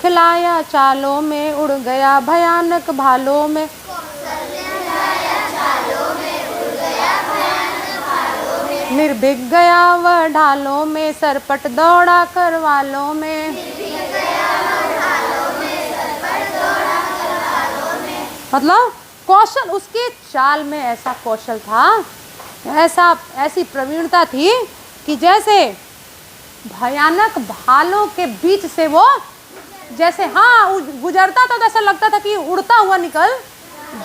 दिखलाया चालों में, उड़ गया भयानक भालों में। निर्भीक गया वह ढालों में, सरपट दौड़ा करवालों में। मतलब कौशल, उसके चाल में ऐसा कौशल था, ऐसी प्रवीणता थी कि जैसे भयानक भालों के बीच से वो जैसे गुजरता था तो ऐसा लगता था कि उड़ता हुआ निकल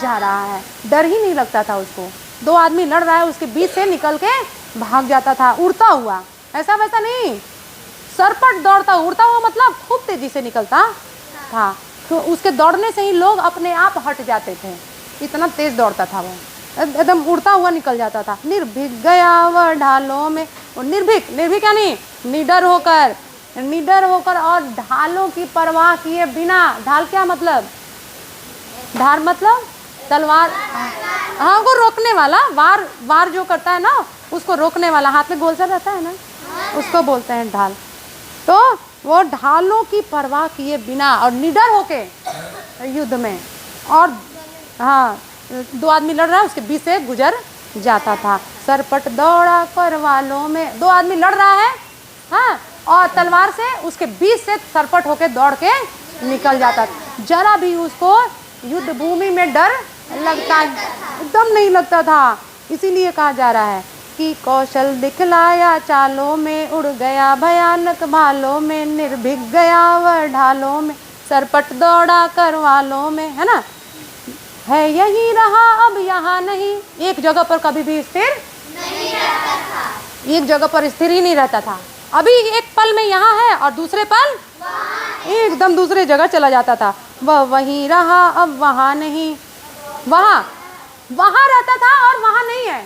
जा रहा है। डर ही नहीं लगता था उसको। दो आदमी लड़ रहा है, उसके बीच से निकल के भाग जाता था उड़ता हुआ। ऐसा वैसा नहीं, सरपट दौड़ता, उड़ता हुआ मतलब खूब तेजी से निकलता था। तो उसके दौड़ने से ही लोग अपने आप हट जाते थे, इतना तेज दौड़ता था वो, एकदम उड़ता हुआ निकल जाता था। निर्भीक गया वह ढालों में, और निर्भीक यानी निडर होकर और ढालों की परवाह किए बिना। ढाल क्या मतलब? ढाल मतलब तलवार, हाँ, वो रोकने वाला, वार जो करता है ना उसको रोकने वाला, हाथ में गोल सा रहता है ना, उसको बोलते हैं ढाल। तो वो ढालों की परवाह किए बिना और निडर होके युद्ध में, और हाँ, दो आदमी लड़ रहा है, उसके बीच से गुजर जाता था। सरपट दौड़ा करवालों में, दो आदमी लड़ रहा है, हाँ, और तलवार से उसके बीच से सरपट होके दौड़ के निकल जाता था। जरा भी उसको युद्ध भूमि में डर लगता एकदम नहीं लगता था। इसीलिए कहा जा रहा है कि कौशल दिखलाया चालों में, उड़ गया भयानक भालों में। निर्भीक गया वह ढालों में, सरपट दौड़ा करवालों में, है ना। है यही रहा अब यहाँ नहीं, एक जगह पर कभी भी स्थिर नहीं रहता था। एक जगह पर स्थिर ही नहीं रहता था। अभी एक पल में यहाँ है और दूसरे पल एकदम दूसरे जगह चला जाता था। वह वहीं रहा अब वहाँ नहीं, वहाँ रहता था और वहाँ नहीं है,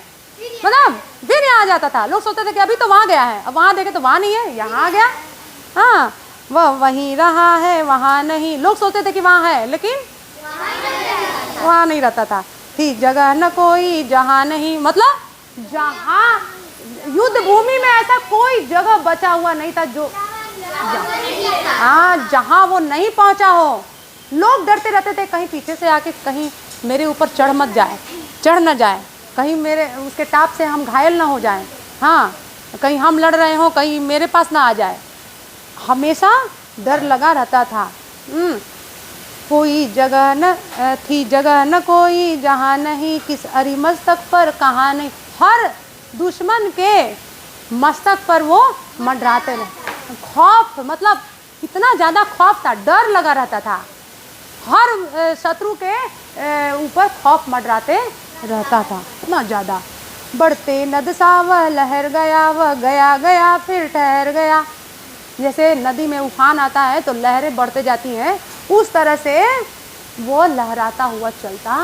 मतलब फिर यहाँ जाता था। लोग सोचते थे कि अभी तो वहाँ गया है, अब वहाँ देखे तो वहाँ नहीं है, यहाँ आ गया। हाँ, वह वहीं रहा है वहाँ नहीं। लोग सोचते थे कि वहाँ है, लेकिन वहाँ नहीं रहता था। थी जगह न कोई जहाँ नहीं, मतलब जहाँ युद्ध भूमि में ऐसा कोई जगह बचा हुआ नहीं था जो जहाँ वो नहीं पहुँचा हो। लोग डरते रहते थे कहीं पीछे से आके कहीं मेरे ऊपर चढ़ न जाए, कहीं मेरे उसके टाप से हम घायल ना हो जाएं, हाँ, कहीं हम लड़ रहे हो कहीं मेरे पास ना आ जाए। हमेशा डर लगा रहता था। कोई जगह न थी जगह न कोई जहाँ नहीं, किस अरी मस्तक पर कहाँ नहीं। हर दुश्मन के मस्तक पर वो मंडराते रहे। खौफ मतलब इतना ज़्यादा खौफ था, डर लगा रहता था। हर शत्रु के ऊपर खौफ मंडराते रहता था, इतना ज़्यादा। बढ़ते नद सा वह लहर गया, वह गया गया फिर ठहर गया। जैसे नदी में उफान आता है तो लहरें बढ़ते जाती हैं, उस तरह से वो लहराता हुआ चलता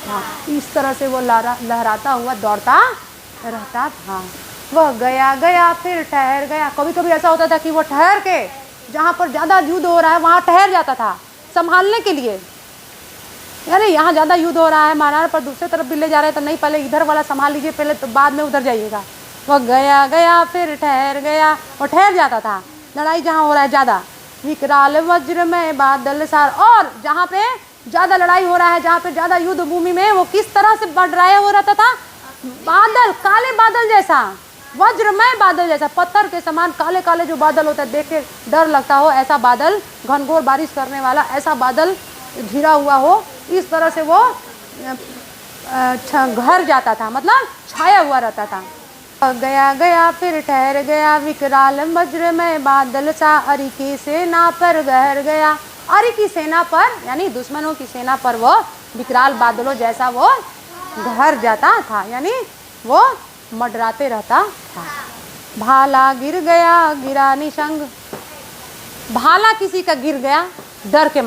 था। इस तरह से वो लहराता हुआ दौड़ता रहता था। वह गया गया फिर ठहर गया। कभी कभी ऐसा होता था कि वो ठहर के, जहाँ पर ज़्यादा युद्ध हो रहा है वहाँ ठहर जाता था संभालने के लिए। यानी यहाँ ज़्यादा युद्ध हो रहा है महाराज, पर दूसरे तरफ भी ले जा रहे हैं तो नहीं, पहले इधर वाला संभाल लीजिए, पहले तो बाद में उधर जाइएगा। वह गया गया फिर ठहर गया, और ठहर जाता था। लड़ाई जहाँ हो रहा है ज़्यादा, विकराल वज्र में बादल सार, और जहाँ पे ज़्यादा लड़ाई हो रहा है, जहाँ पे ज़्यादा युद्ध भूमि में, वो किस तरह से बढ़ाया हो रहता था? बादल, काले बादल जैसा, वज्रमय बादल जैसा, पत्थर के समान काले काले जो बादल होता है, देख के डर लगता हो ऐसा बादल, घनघोर बारिश करने वाला ऐसा बादल घिरा हुआ हो, इस तरह से वो घर जाता था, मतलब छाया हुआ रहता था। गया गया फिर ठहर गया, विकराल वज्रमय बादल सा, अरि की सेना पर गहर गया। अरि की सेना पर यानी दुश्मनों की सेना पर वो विकराल बादलों जैसा वो घर जाता था, यानी वो मंडराते रहता था। भाला गिर गया गिरा निशंग, भाला किसी का गिर गया डर के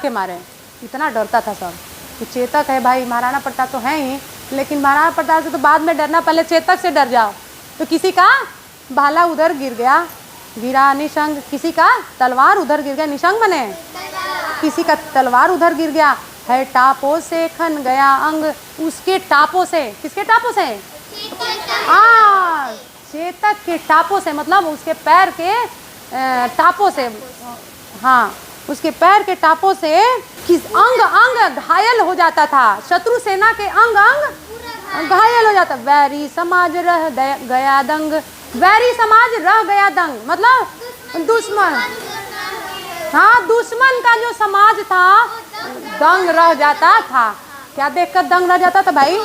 मारे, इतना डरता था सब कि चेतक है भाई, महाराणा प्रताप तो है ही, लेकिन महाराणा प्रताप से तो बाद में डरना, पहले चेतक से डर जाओ। तो किसी का भाला उधर गिर गया, गिरा निशंग, किसी का तलवार उधर गिर गया, निशंग बने किसी का तलवार उधर गिर गया है। टापों से खन गया अंग, उसके टापों से, किसके टापों से? चेतक के टापों से, मतलब उसके पैर के टापों से, हाँ, उसके पैर के टापों से किस अंग अंग घायल हो जाता था, शत्रु सेना के अंग अंग घायल हो जाता। वैरी समाज रह गया दंग, वैरी समाज रह गया दंग मतलब दुश्मन, हाँ दुश्मन का जो समाज था दंग रह जाता था। क्या देखकर दंग रह जाता था भाई?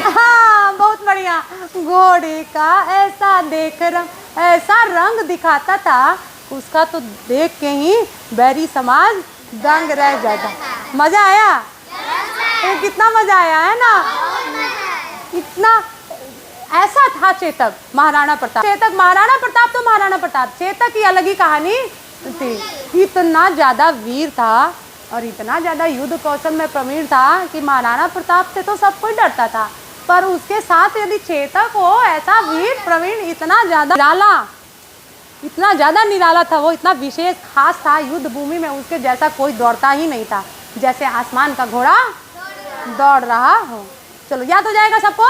हाँ बहुत बढ़िया, घोड़े का ऐसा देख रंग, ऐसा रंग दिखाता था उसका तो देख के ही बैरी समाज दंग रह जाता। मजा आया? कितना मजा आया है ना? इतना ऐसा था चेतक महाराणा प्रताप। चेतक महाराणा प्रताप तो महाराणा प्रताप, चेतक की अलग ही कहानी थी। इतना ज्यादा वीर था और इतना ज्यादा युद्ध कौशल में प्रवीण था कि महाराणा प्रताप से तो सब कोई डरता था, पर उसके साथ यदि चेतक हो ऐसा वीर प्रवीण, इतना ज्यादा निराला था वो, इतना विशेष खास था युद्ध भूमि में, उसके जैसा कोई दौड़ता ही नहीं था, जैसे आसमान का घोड़ा दौड़ रहा हो। चलो याद हो जाएगा सबको?